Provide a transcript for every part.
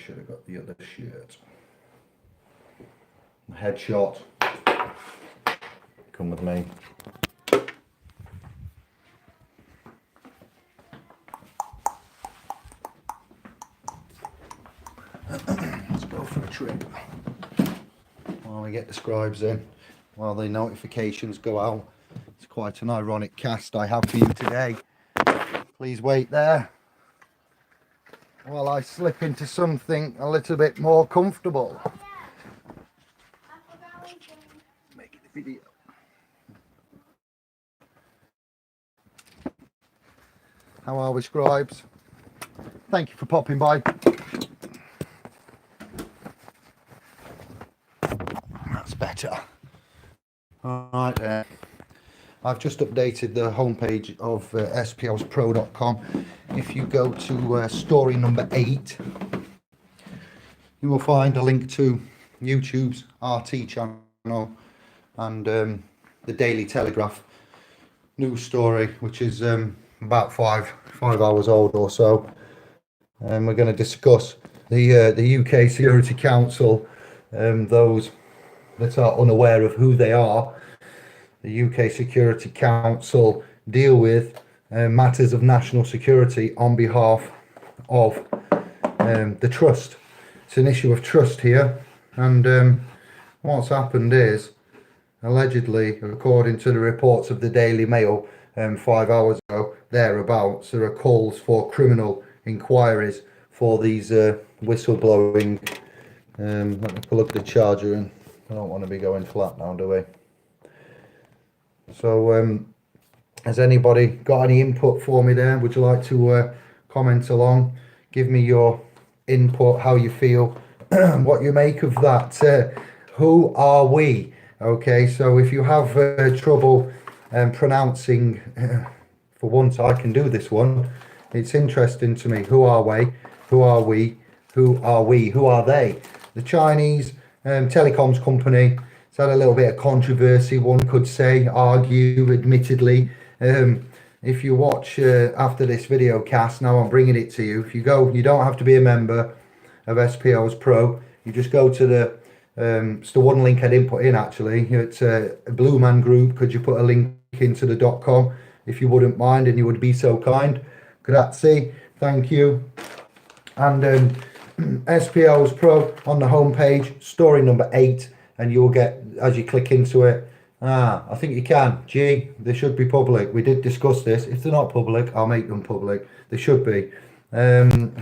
should have got the other shirt. Headshot. Come with me. Let's go for a trip while we get the scribes in, while the notifications go out. It's quite an ironic cast I have for you today. Please wait there while I slip into something a little bit more comfortable. Making the video. How are we, scribes? Thank you for popping by. That's better. All right then. I've just updated the homepage of spowspro.com. If you go to story number 8, you will find a link to YouTube's RT channel and the Daily Telegraph news story, which is about five hours old or so. And we're going to discuss the UK Security Council, those that are unaware of who they are. The UK Security Council deal with matters of national security on behalf of the trust. It's an issue of trust here, and what's happened is, allegedly, according to the reports of the Daily Mail 5 hours ago, thereabouts, there are calls for criminal inquiries for these whistleblowing. Let me pull up the charger, and I don't want to be going flat now, do we? So, has anybody got any input for me there? Would you like to comment along? Give me your input, how you feel, what you make of that. Who are we? Okay, so if you have trouble pronouncing, for once I can do this one. It's interesting to me. Who are we? Who are we? Who are we? Who are they? The Chinese telecoms company. It's had a little bit of controversy, one could say, argue, admittedly. If you watch after this video cast, now I'm bringing it to you. If you go, you don't have to be a member of SPO's Pro. You just go to the, it's the one link I didn't put in actually. It's a Blue Man Group. Could you put a link into the .com if you wouldn't mind, and you would be so kind? Grazie, thank you. And SPO's Pro on the homepage, story number 8. And you'll get, as you click into it, I think you can. Gee, they should be public. We did discuss this. If they're not public, I'll make them public. They should be. And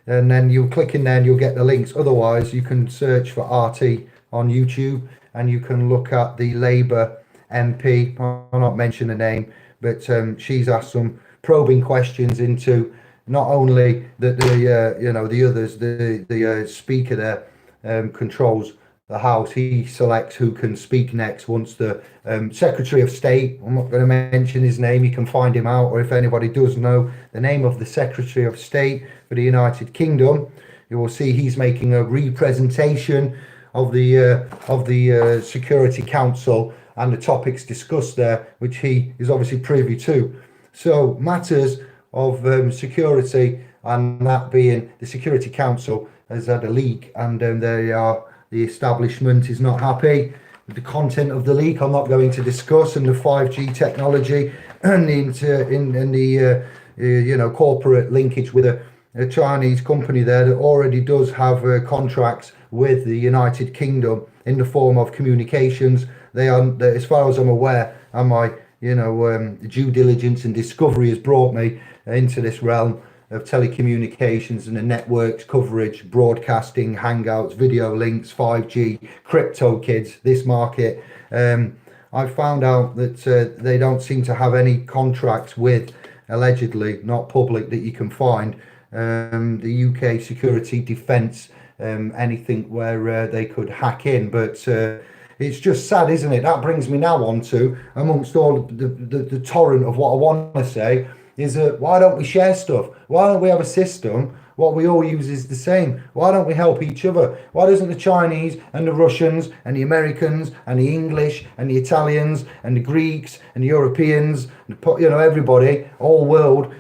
then you click in there and you'll get the links. Otherwise, you can search for RT on YouTube and you can look at the Labour MP. I'll not mention the name, but she's asked some probing questions into not only that the others, the speaker there controls the House. He selects who can speak next once the Secretary of State, I'm not going to mention his name, you can find him out, or if anybody does know the name of the Secretary of State for the United Kingdom, you will see he's making a representation of the Security Council and the topics discussed there, which he is obviously privy to. So matters of security, and that being the Security Council has had a leak, and the establishment is not happy with the content of the leak. I'm not going to discuss, and the 5G technology and the corporate linkage with a Chinese company there that already does have contracts with the United Kingdom in the form of communications. They are, as far as I'm aware, and my due diligence and discovery has brought me into this realm of telecommunications and the networks coverage, broadcasting, hangouts, video links, 5G, crypto kids, this market. I found out that they don't seem to have any contracts with, allegedly, not public, that you can find, the UK security defence, anything where they could hack in. But it's just sad, isn't it? That brings me now on to, amongst all the torrent of what I want to say, is that why don't we share stuff? Why don't we have a system What we all use is the same. Why don't we help each other? Why doesn't the Chinese and the Russians and the Americans and the English and the Italians and the Greeks and the Europeans, everybody, all world,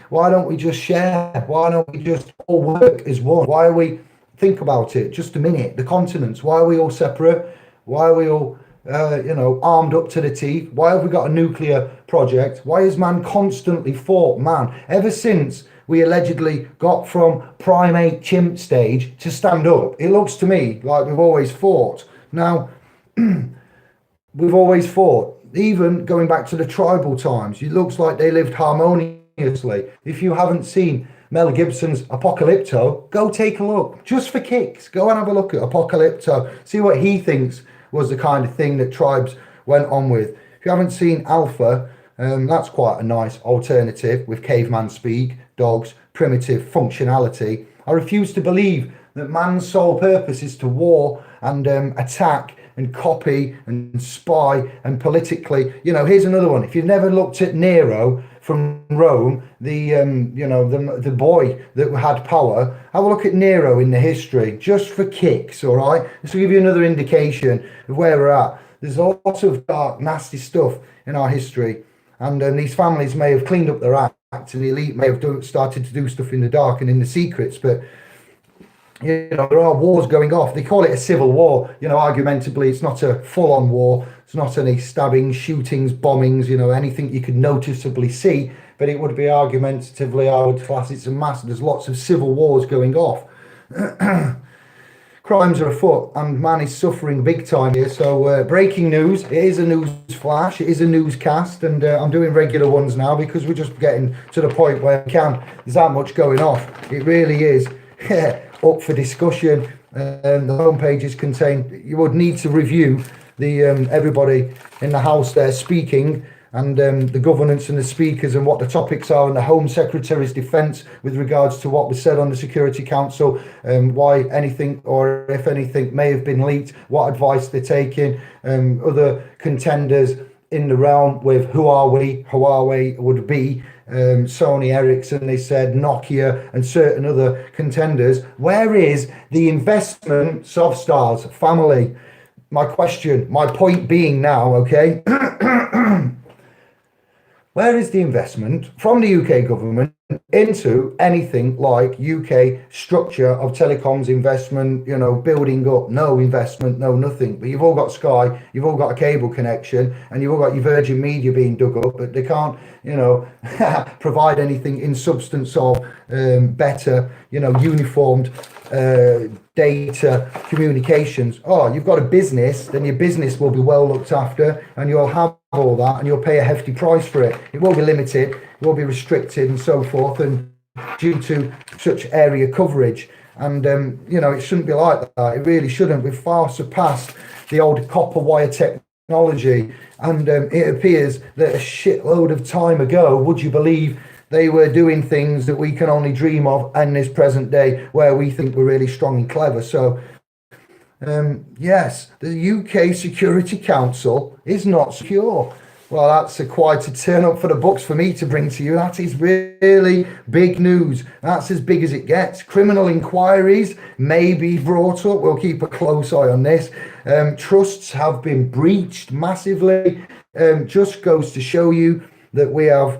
why don't we just share? Why don't we just all work as one? Why are we, think about it, just a minute, the continents, why are we all separate? Why are we all armed up to the teeth? Why have we got a nuclear project? Why has man constantly fought man ever since we allegedly got from primate chimp stage to stand up? It looks to me like we've always fought. Now, we've always fought, even going back to the tribal times. It looks like they lived harmoniously. If you haven't seen Mel Gibson's Apocalypto, go take a look, just for kicks. Go and have a look at Apocalypto, see what he thinks was the kind of thing that tribes went on with. If you haven't seen Alpha, that's quite a nice alternative with caveman speak, dogs, primitive functionality. I refuse to believe that man's sole purpose is to war and attack and copy and spy and politically. Here's another one. If you've never looked at Nero from Rome, the boy that had power, have a look at Nero in the history, just for kicks, all right? This will give you another indication of where we're at. There's a lot of dark, nasty stuff in our history, and these families may have cleaned up their act, and the elite may have started to do stuff in the dark and in the secrets, but there are wars going off. They call it a civil war. Argumentably, it's not a full-on war. It's not any stabbings, shootings, bombings, anything you could noticeably see. But it would be argumentatively, I would class it as a mass. There's lots of civil wars going off. Crimes are afoot, and man is suffering big time here. So breaking news. It is a news flash. It is a newscast, and I'm doing regular ones now because we're just getting to the point where there's that much going off. It really is. Up for discussion. The homepages contain, you would need to review the everybody in the house there speaking, and the governance and the speakers and what the topics are, and the Home Secretary's defence with regards to what was said on the Security Council, why anything or if anything may have been leaked, what advice they're taking, other contenders in the realm with hu'a'wei would be, Sony Ericsson, they said, Nokia, and certain other contenders. Where is the investment Sovstars family? My point being now, okay, where is the investment from the UK government into anything like UK structure of telecoms investment, building up? No investment, no nothing. But you've all got Sky, you've all got a cable connection, and you've all got your Virgin Media being dug up, but they can't, provide anything in substance of better, uniformed data communications. Oh, you've got a business, then your business will be well looked after, and you'll have all that, and you'll pay a hefty price for it. It will be limited, it will be restricted, and so forth, and due to such area coverage. And it shouldn't be like that. It really shouldn't. We've far surpassed the old copper wire technology, and it appears that a shitload of time ago, would you believe, they were doing things that we can only dream of in this present day, where we think we're really strong and clever. So yes, the UK Security Council is not secure. Well, that's quite a turn up for the books for me to bring to you. That is really big news. That's as big as it gets. Criminal inquiries may be brought up. We'll keep a close eye on this. Trusts have been breached massively. Just goes to show you that we have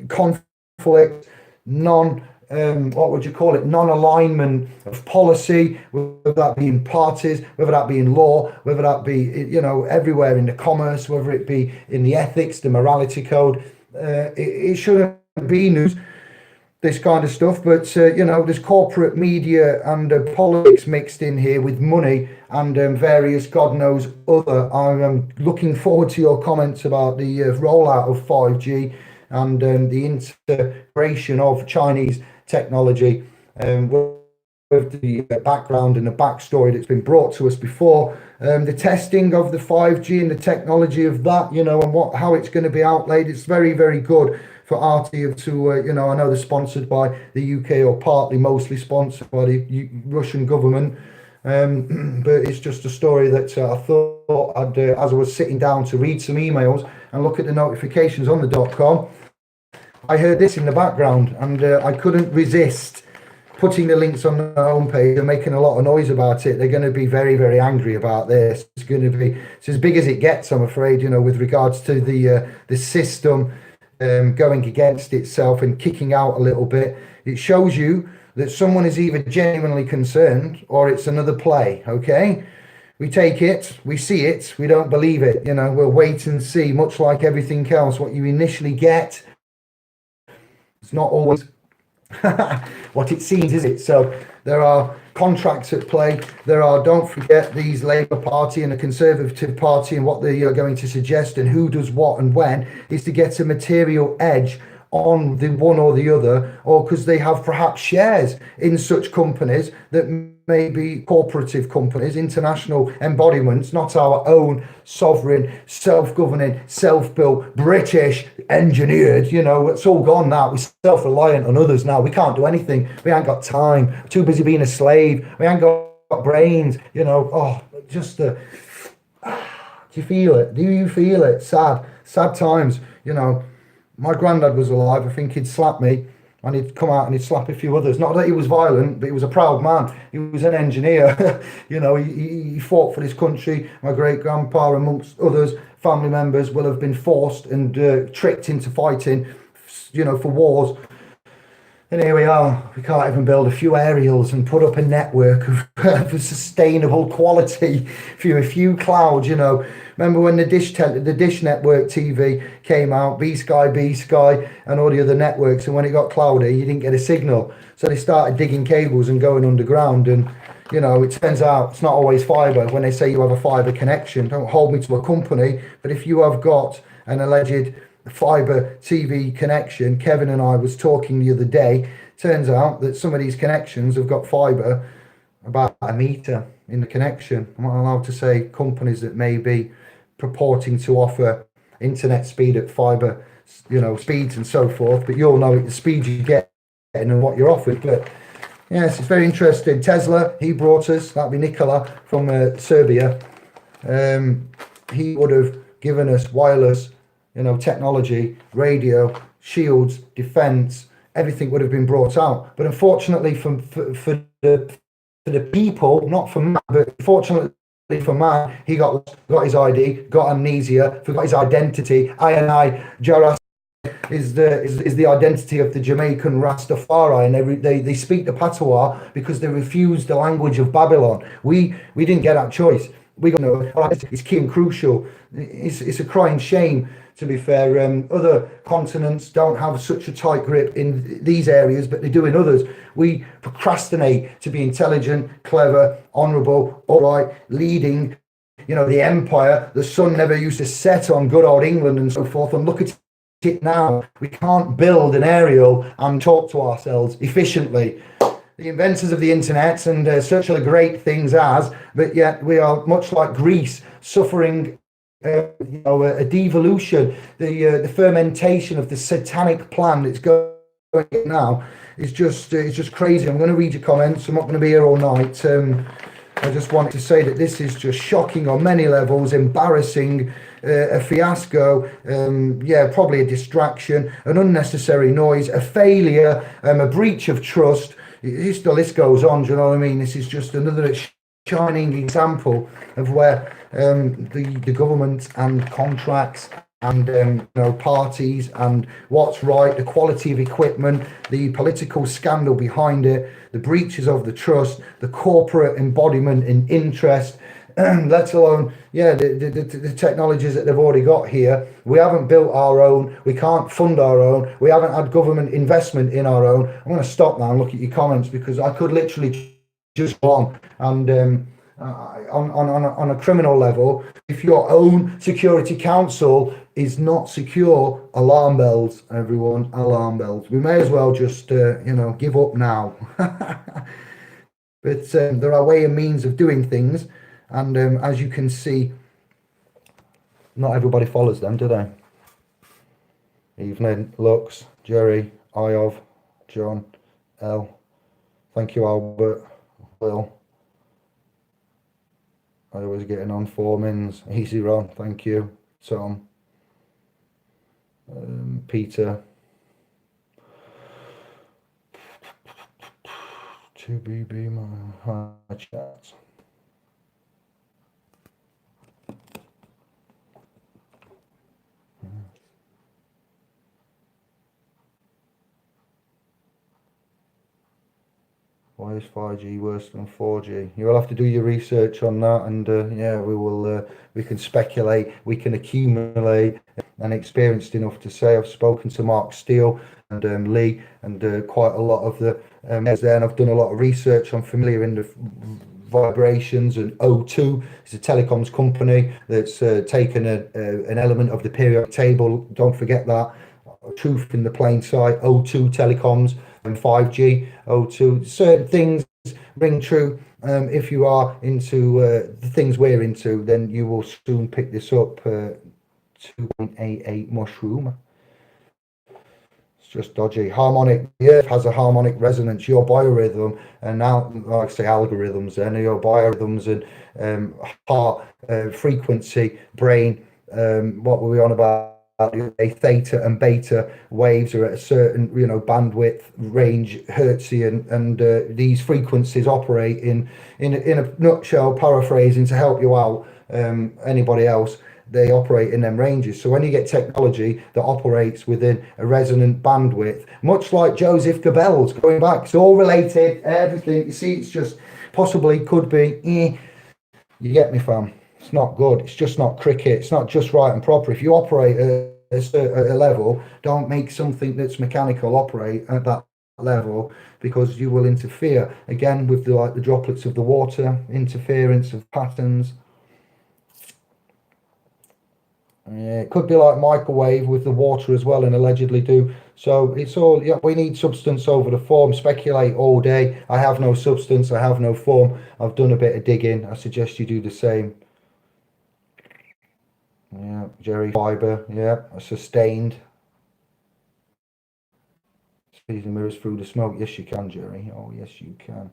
conflict, non-alignment of policy, whether that be in parties, whether that be in law, whether that be, everywhere in the commerce, whether it be in the ethics, the morality code. It shouldn't be news, this kind of stuff, but, there's corporate media and politics mixed in here with money and various God knows other. I'm looking forward to your comments about the rollout of 5G and the integration of Chinese technology with the background and the backstory that's been brought to us before, the testing of the 5G and the technology of that, and how it's going to be outlaid. It's very, very good for RT to, I know they're sponsored by the UK, or partly mostly sponsored by the Russian government, but it's just a story that I thought I'd, as I was sitting down to read some emails and look at the notifications on the .com, I heard this in the background, and I couldn't resist putting the links on the homepage and making a lot of noise about it. They're going to be very, very angry about this. It's as big as it gets, I'm afraid, with regards to the system going against itself and kicking out a little bit. It shows you that someone is either genuinely concerned or it's another play, okay? We take it, we see it, we don't believe it, we'll wait and see, much like everything else. What you initially get, it's not always what it seems, is it? So there are contracts at play. Don't forget, these Labour Party and the Conservative Party, and what they are going to suggest and who does what and when is to get a material edge on the one or the other, or because they have perhaps shares in such companies that may be corporative companies, international embodiments, not our own sovereign, self-governing, self-built, British engineered. It's all gone now. We're self-reliant on others now. We can't do anything. We ain't got time. We're too busy being a slave. We ain't got brains. Do you feel it? Do you feel it? Sad times. My granddad was alive. I think he'd slap me and he'd come out and he'd slap a few others. Not that he was violent, but he was a proud man. He was an engineer. He fought for this country. My great-grandpa, amongst others, family members, will have been forced and tricked into fighting, for wars. And here we are. We can't even build a few aerials and put up a network of sustainable quality for a few clouds. Remember when the Dish Network TV came out, B Sky, and all the other networks, and when it got cloudy, you didn't get a signal. So they started digging cables and going underground. And it turns out it's not always fibre. When they say you have a fibre connection, don't hold me to a company, but if you have got an alleged fibre TV connection, Kevin and I was talking the other day, turns out that some of these connections have got fibre about a metre in the connection. I'm not allowed to say companies that may be purporting to offer internet speed at fibre, speeds and so forth, but you'll know the speed you get and what you're offered. But yes, it's very interesting. Tesla, he brought us, that'd be Nikola from Serbia. He would have given us wireless technology, radio, shields, defense, everything would have been brought out. But unfortunately for the people, not for Matt, but fortunately for Matt, he got his ID, got amnesia, forgot his identity. Jaras is the identity of the Jamaican Rastafari, and they speak the patois because they refused the language of Babylon. We didn't get that choice. We got it's key and crucial. It's a crying shame, to be fair. Other continents don't have such a tight grip in these areas, but they do in others. We procrastinate to be intelligent, clever, honourable, all right, leading, the empire. The sun never used to set on good old England and so forth. And look at it now. We can't build an aerial and talk to ourselves efficiently. The inventors of the internet and such other great things but yet we are much like Greece, suffering a devolution. The fermentation of the satanic plan that's going now is it's just crazy. I'm going to read your comments. I'm not going to be here all night. I just want to say that this is just shocking on many levels, embarrassing, a fiasco, probably a distraction, an unnecessary noise, a failure, a breach of trust. The list goes on, do you know what I mean? This is just another shining example of where the government and contracts and parties and what's right, the quality of equipment, the political scandal behind it, the breaches of the trust, the corporate embodiment and interest, let alone the technologies that they've already got here. We haven't built our own, we can't fund our own, we haven't had government investment in our own. I'm going to stop now and look at your comments, because I could literally just go on. And on a criminal level, if your own security council is not secure, alarm bells, everyone, alarm bells. We may as well just give up now. But there are ways and means of doing things, and as you can see, not everybody follows them, do they? Evening, Lux, Jerry, Iov, John, L. Thank you, Albert, Will. I always getting on 4 mins. Easy Ron, thank you. Tom, Peter, I always getting on 4 mins. Easy Ron, thank you. Tom, Peter, I always getting on 4 mins. Easy Ron, thank you. Tom, Peter, I always getting on 4 mins. Easy Ron, thank you. Tom, Peter, I always getting on 4 mins. Easy Ron, thank you. Tom, To BB my chat. Why is 5G worse than 4G? You'll have to do your research on that, and yeah, we will. We can speculate, we can accumulate, and experienced enough to say. I've spoken to Mark Steele and Lee, and quite a lot of the there, and I've done a lot of research. I'm familiar in the vibrations, and O2 is a telecoms company that's taken an element of the periodic table. Don't forget that. Truth in the plain sight. O2 telecoms and 5G. O2, certain things ring true. If you are into the things we're into, then you will soon pick this up. 2.88 mushroom. It's just dodgy. Harmonic. The Earth has a harmonic resonance. Your biorhythm, and now like I say algorithms, and your biorhythms and heart frequency, brain. What were we on about? Theta and beta waves are at a certain bandwidth range, hertzian, and these frequencies operate in a nutshell, paraphrasing to help you out, anybody else, they operate in them ranges. So when you get technology that operates within a resonant bandwidth, much like Joseph Goebbels, going back, it's all related, everything, you see, it's just possibly could be, you get me, fam. It's not good. It's just not cricket. It's not just right and proper. If you operate at a level, don't make something that's mechanical operate at that level, because you will interfere again with the droplets of the water, interference of patterns. Yeah, it could be like microwave with the water as well, and allegedly do. So it's all, yeah, we need substance over the form. Speculate all day. I have no substance. I have no form. I've done a bit of digging. I suggest you do the same. Yeah, Jerry fiber. Yeah, sustained. Squeeze the mirrors through the smoke. Yes, you can, Jerry. Oh, yes, you can.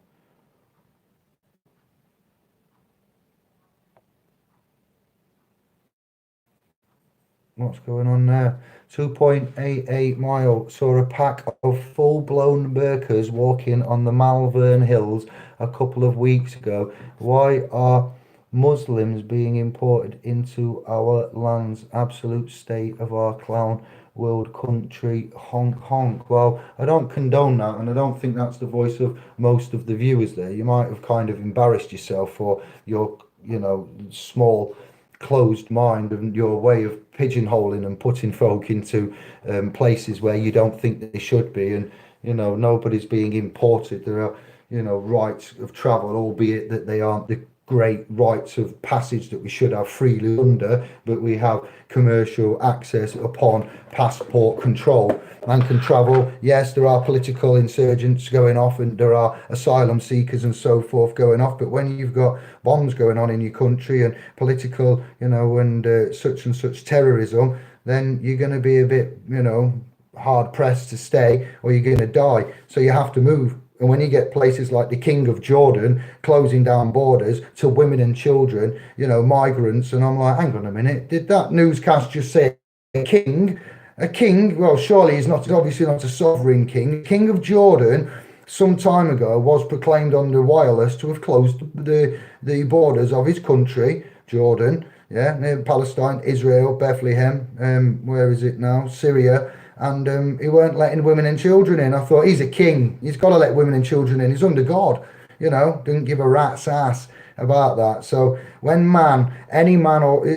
What's going on there? 2.88 mile. Saw a pack of full-blown burkas walking on the Malvern Hills a couple of weeks ago. Why are Muslims being imported into our lands? Absolute state of our clown world country. Honk honk. Well, I don't condone that, and I don't think that's the voice of most of the viewers there. You might have kind of embarrassed yourself for your, small closed mind and your way of pigeonholing and putting folk into places where you don't think they should be. And nobody's being imported. There are rights of travel, albeit that they aren't the great rights of passage that we should have freely under, but we have commercial access upon passport control and can travel. Yes, there are political insurgents going off, and there are asylum seekers and so forth going off, but when you've got bombs going on in your country and political, and such and such terrorism, then you're going to be a bit, hard pressed to stay, or you're going to die. So you have to move. And when you get places like the King of Jordan closing down borders to women and children, migrants, and I'm like, hang on a minute, did that newscast just say a king? A king? Well, surely he's obviously not a sovereign king. King of Jordan, some time ago, was proclaimed on the wireless to have closed the borders of his country, Jordan, yeah, near Palestine, Israel, Bethlehem, where is it now? Syria. And he weren't letting women and children in. I thought, he's a king. He's got to let women and children in. He's under God, didn't give a rat's ass about that. So when any man, or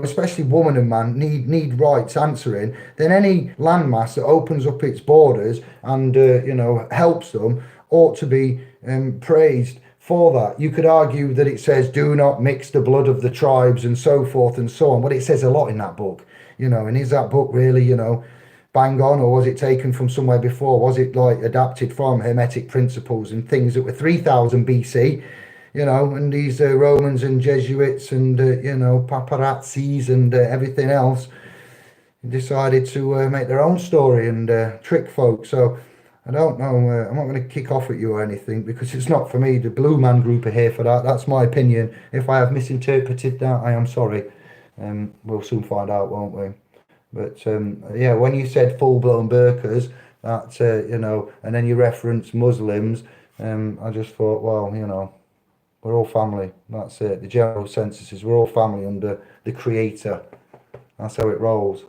especially woman and man, need rights answering, then any landmass that opens up its borders and helps them ought to be praised for that. You could argue that it says do not mix the blood of the tribes and so forth and so on, but it says a lot in that book, and is that book really bang on, or was it taken from somewhere before? Was it like adapted from Hermetic principles and things that were 3000 BC, and these Romans and Jesuits and paparazzis and everything else decided to make their own story and trick folks. So I don't know, I'm not going to kick off at you or anything, because it's not for me. The Blue Man Group are here for that. That's my opinion. If I have misinterpreted that, I am sorry. We'll soon find out, won't we? But yeah, when you said full-blown burqas, that and then you reference Muslims, I just thought, well, you know, we're all family. That's it. The general census is we're all family under the Creator. That's how it rolls.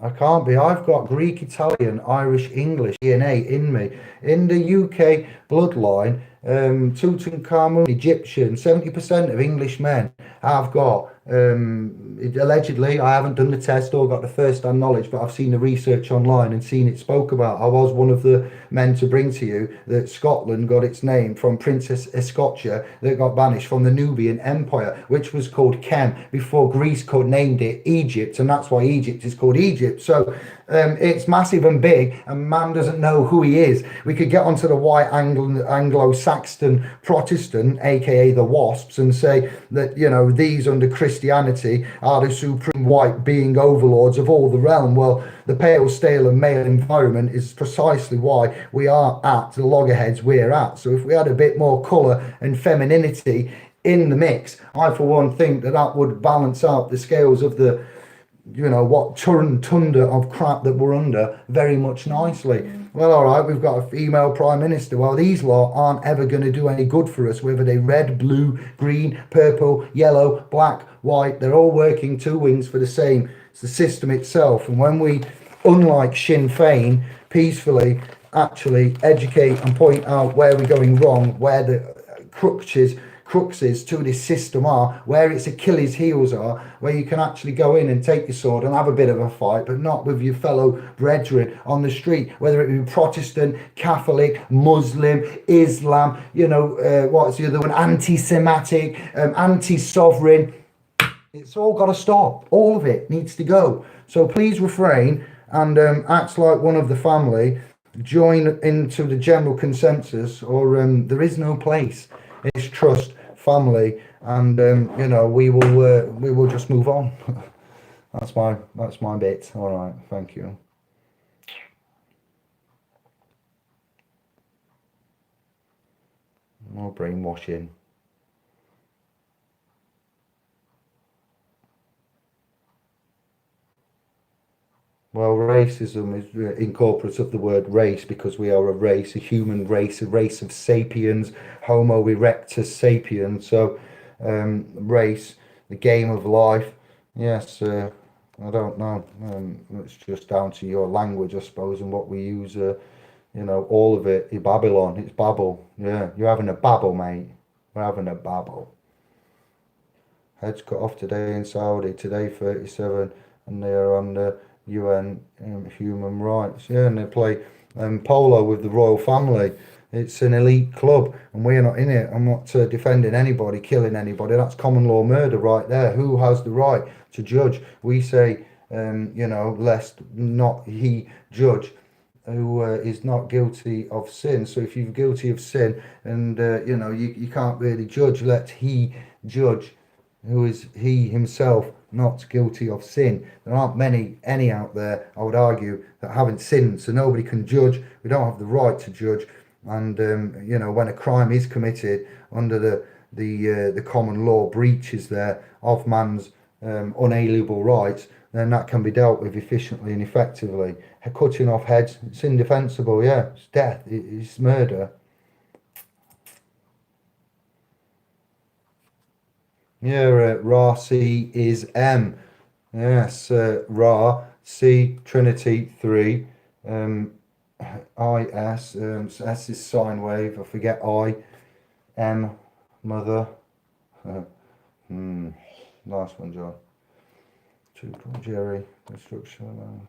I can't be. I've got Greek, Italian, Irish, English DNA in me. In the UK bloodline, Tutankhamun, Egyptian, 70% of English men have got, allegedly, I haven't done the test or got the first-hand knowledge, but I've seen the research online and seen it spoke about. I was one of the men to bring to you that Scotland got its name from Princess Escotia that got banished from the Nubian Empire, which was called Kem before Greece named it Egypt, and that's why Egypt is called Egypt. So it's massive and big, and man doesn't know who he is. We could get onto the white Anglo-Saxon Protestant, aka the WASPs, and say that, you know, these under Christianity are the supreme white being overlords of all the realm. Well, the pale, stale, and male environment is precisely why we are at the loggerheads we're at. So if we had a bit more colour and femininity in the mix, I for one think that that would balance out the scales of the, you know, what tundra of crap that we're under very much nicely. Well, all right, we've got a female prime minister. Well, these lot aren't ever going to do any good for us, whether they red, blue, green, purple, yellow, black, white. They're all working two wings for the same. It's the system itself. And when we, unlike Sinn Féin, peacefully actually educate and point out where we're going wrong, where the cruxes to this system are, where its Achilles heels are, where you can actually go in and take your sword and have a bit of a fight, but not with your fellow brethren on the street, whether it be Protestant, Catholic, Muslim, Islam, you know, what's the other one, anti-Semitic, anti-sovereign. It's all got to stop. All of it needs to go. So please refrain and act like one of the family. Join into the general consensus, or there is no place. It's trust, family, and you know, we will just move on. That's my bit. All right, thank you. More brainwashing. Well, racism is incorporates of the word race because we are a race, a human race, a race of sapiens, Homo erectus sapiens. So, race, the game of life. Yes, I don't know. It's just down to your language, I suppose, and what we use. You know, all of it. Babylon, it's Babel. Yeah, you're having a babble, mate. We're having a babble. Heads cut off today in Saudi, today 37, and they're on the UN human rights. Yeah, and they play polo with the royal family. It's an elite club, and we're not in it. I'm not defending anybody, killing anybody. That's common law murder right there. Who has the right to judge? We say, you know, lest not he judge who is not guilty of sin. So if you're guilty of sin, and you know, you can't really judge, let he judge who is he himself not guilty of sin. There aren't any out there, I would argue, that haven't sinned, so nobody can judge. We don't have the right to judge. And you know, when a crime is committed under the common law breaches there of man's unalienable rights, then that can be dealt with efficiently and effectively. Cutting off heads, it's indefensible. Yeah, it's death. It's murder. Yeah, Ra C is M. Yes, Ra C Trinity 3. I S. So S is sine wave. I forget I. M mother. Last one, John. Jerry. Destruction.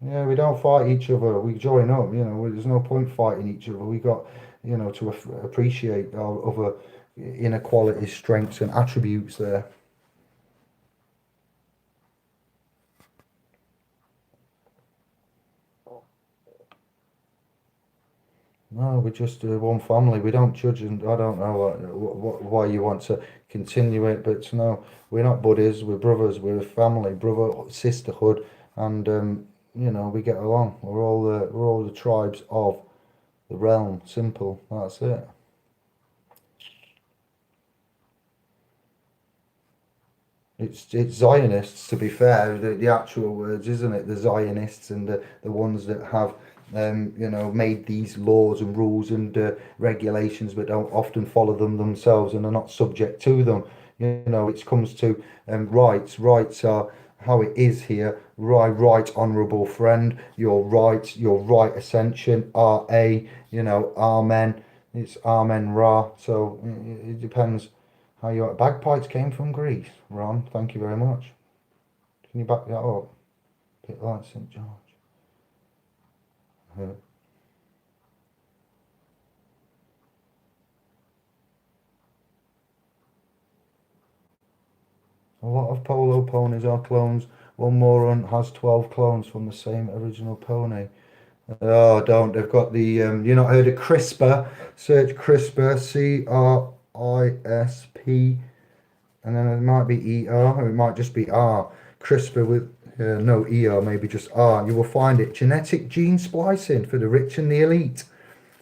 Yeah, we don't fight each other. We join up. You know, there's no point fighting each other. We got, you know, to appreciate our other inequalities, strengths, and attributes there. No, we're just one family. We don't judge, and I don't know why you want to continue it, but no, we're not buddies. We're brothers. We're a family, brother, sisterhood, and you know, we get along. We're all the tribes of the realm. Simple. That's it. It's Zionists, to be fair, the actual words, isn't it? The Zionists and the ones that have made these laws and rules and regulations, but don't often follow them themselves and are not subject to them. It comes to rights. Rights are how it is here. Right, honourable friend. Your right ascension. R.A. Amen. It's Amen Ra. So it depends how your bagpipes came from Greece. Ron, thank you very much. Can you back that up? A bit like St. George. A lot of polo ponies are clones. One moron has 12 clones from the same original pony. Oh, don't. They've got the, you not heard of CRISPR? Search CRISPR, CRISP, and then it might be ER, or it might just be R. CRISPR with no ER, maybe just R. You will find it. Genetic gene splicing for the rich and the elite.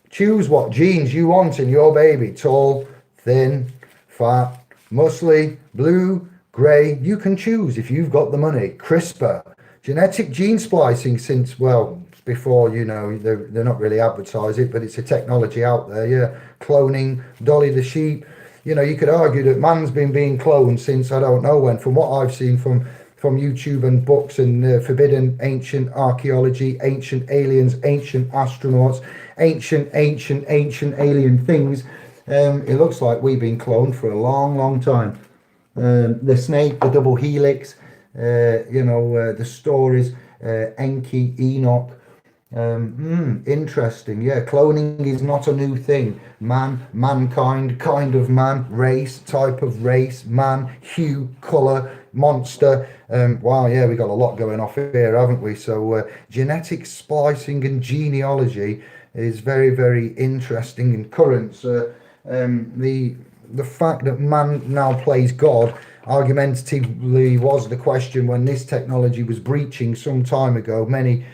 Choose what genes you want in your baby. Tall, thin, fat, muscly, blue, grey. You can choose if you've got the money. CRISPR. Genetic gene splicing since, well, before, they're not really advertising it, but it's a technology out there, yeah. Cloning, Dolly the sheep. You could argue that man's been being cloned since I don't know when, from what I've seen from YouTube and books and forbidden ancient archaeology, ancient aliens, ancient astronauts, ancient alien things. It looks like we've been cloned for a long time. The snake, the double helix, the stories, Enki, Enoch. Interesting. Yeah, cloning is not a new thing. Mankind, kind of man, race, type of race, man, hue, colour, monster. Wow, yeah, we got a lot going off here, haven't we? So genetic splicing and genealogy is very interesting in current. The fact that man now plays God argumentatively was the question when this technology was breaching some time ago, many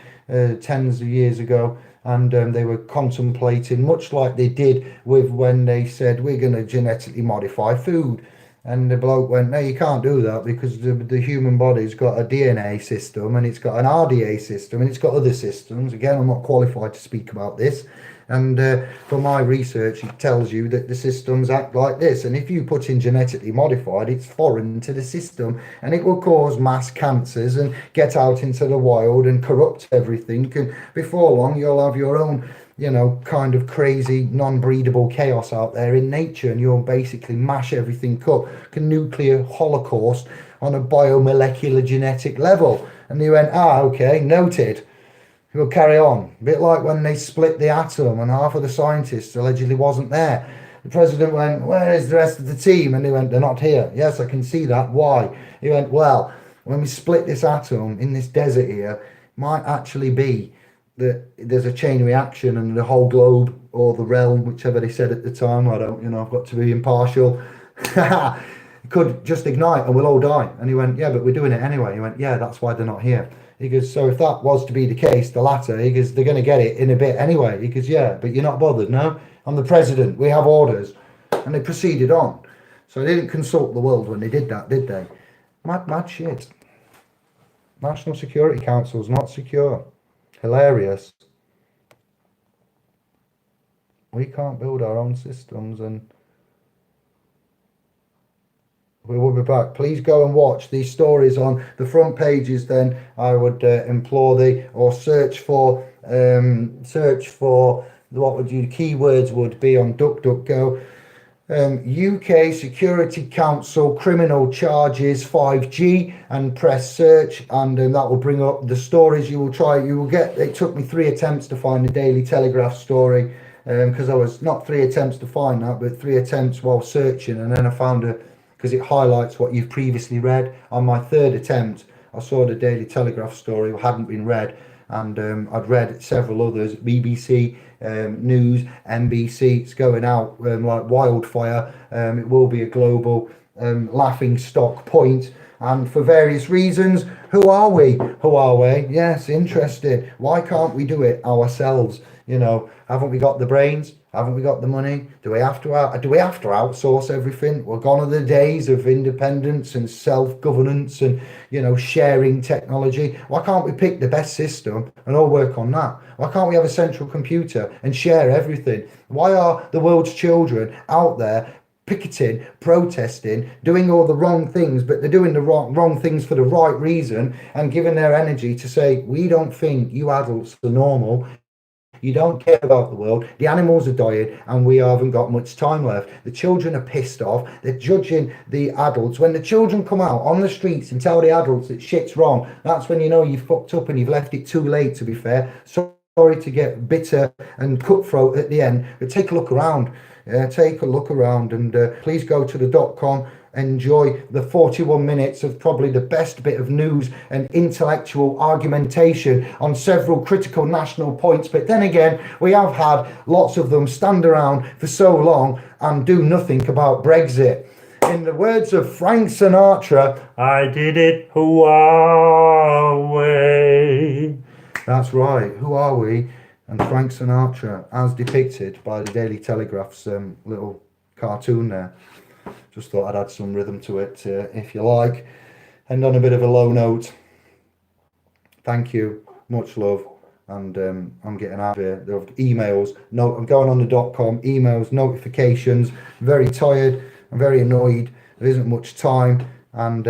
tens of years ago, and they were contemplating, much like they did with when they said we're going to genetically modify food, and the bloke went, no, you can't do that because the human body's got a DNA system and it's got an RDA system and it's got other systems. Again, I'm not qualified to speak about this, and for my research it tells you that the systems act like this, and if you put in genetically modified, it's foreign to the system and it will cause mass cancers and get out into the wild and corrupt everything, and before long you'll have your own kind of crazy non-breedable chaos out there in nature, and you'll basically mash everything up, a nuclear holocaust on a biomolecular genetic level. And they went, okay, noted. We'll carry on. A bit like when they split the atom and half of the scientists allegedly wasn't there. The president went, where is the rest of the team? And they went, they're not here. Yes, I can see that. Why? He went, well, when we split this atom in this desert here, it might actually be that there's a chain reaction and the whole globe or the realm, whichever they said at the time, I've got to be impartial, could just ignite and we'll all die. And he went, yeah, but we're doing it anyway. He went, yeah, that's why they're not here. He goes, so if that was to be the case, the latter, he goes, they're going to get it in a bit anyway. He goes, yeah, but you're not bothered, no? I'm the president, we have orders. And they proceeded on. So they didn't consult the world when they did that, did they? Mad shit. National Security Council's not secure. Hilarious. We can't build our own systems, and we will be back. Please go and watch these stories on the front pages. Then I would implore thee, or search for what would you keywords would be on DuckDuckGo. UK Security Council criminal charges 5G, and press search, and that will bring up the stories you will get. It took me 3 attempts to find the Daily Telegraph story, because I was not 3 attempts to find that, but 3 attempts while searching, and then I found it because it highlights what you've previously read. On my 3rd attempt, I saw the Daily Telegraph story hadn't been read, and I'd read several others, BBC News, NBC. It's going out like wildfire. It will be a global laughing stock point, and for various reasons. Who are we? Hu'a'wei. Yes, interesting. Why can't we do it ourselves? Haven't we got the brains? Haven't we got the money? Do we have to outsource everything? We're gone are the days of independence and self-governance and, sharing technology. Why can't we pick the best system and all work on that? Why can't we have a central computer and share everything? Why are the world's children out there picketing, protesting, doing all the wrong things, but they're doing the wrong things for the right reason and giving their energy to say, we don't think you adults are normal. You don't care about the world. The animals are dying and we haven't got much time left. The children are pissed off. They're judging the adults. When the children come out on the streets and tell the adults that shit's wrong, that's when you know you've fucked up and you've left it too late, to be fair. Sorry to get bitter and cutthroat at the end, but take a look around. Take a look around and please go to the .com. Enjoy the 41 minutes of probably the best bit of news and intellectual argumentation on several critical national points. But then again, we have had lots of them stand around for so long and do nothing about Brexit. In the words of Frank Sinatra, I did it hu'a'wei. That's right, who are we? And Frank Sinatra, as depicted by the Daily Telegraph's little cartoon there. Just thought I'd add some rhythm to it, if you like. And on a bit of a low note, thank you, much love, and I'm getting out of here. There are emails, I'm going on the .com, emails, notifications, very tired, I'm very annoyed, there isn't much time, and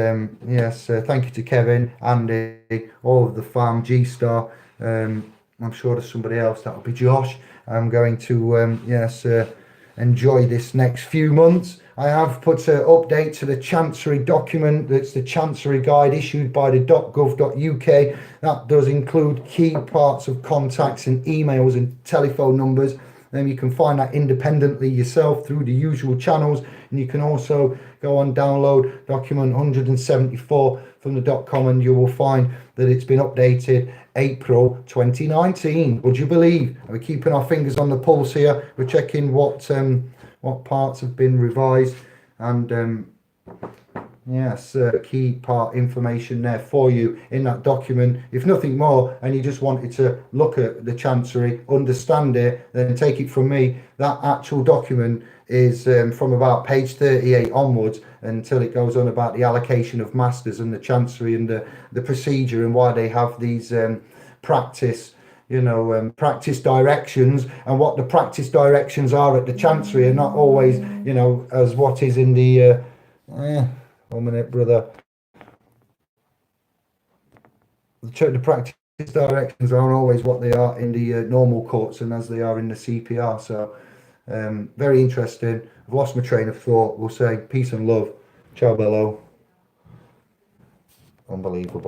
yes, thank you to Kevin, Andy, all of the fam, G-Star, I'm sure there's somebody else, that'll be Josh. I'm going to, enjoy this next few months. I have put an update to the Chancery document. That's the Chancery Guide issued by the .gov.uk. That does include key parts of contacts and emails and telephone numbers. Then you can find that independently yourself through the usual channels. And you can also go on download document 174 from the .com and you will find that it's been updated April 2019. Would you believe? We're keeping our fingers on the pulse here. We're checking what parts have been revised, and yes, key part information there for you in that document. If nothing more, and you just wanted to look at the Chancery, understand it, then take it from me. That actual document is from about page 38 onwards until it goes on about the allocation of masters and the Chancery and the procedure and why they have these practice directions, and what the practice directions are at the Chancery are not always, as what is in the 1 minute, brother. The practice directions aren't always what they are in the normal courts and as they are in the CPR. So very interesting. I've lost my train of thought. We'll say peace and love. Ciao bello. Unbelievable.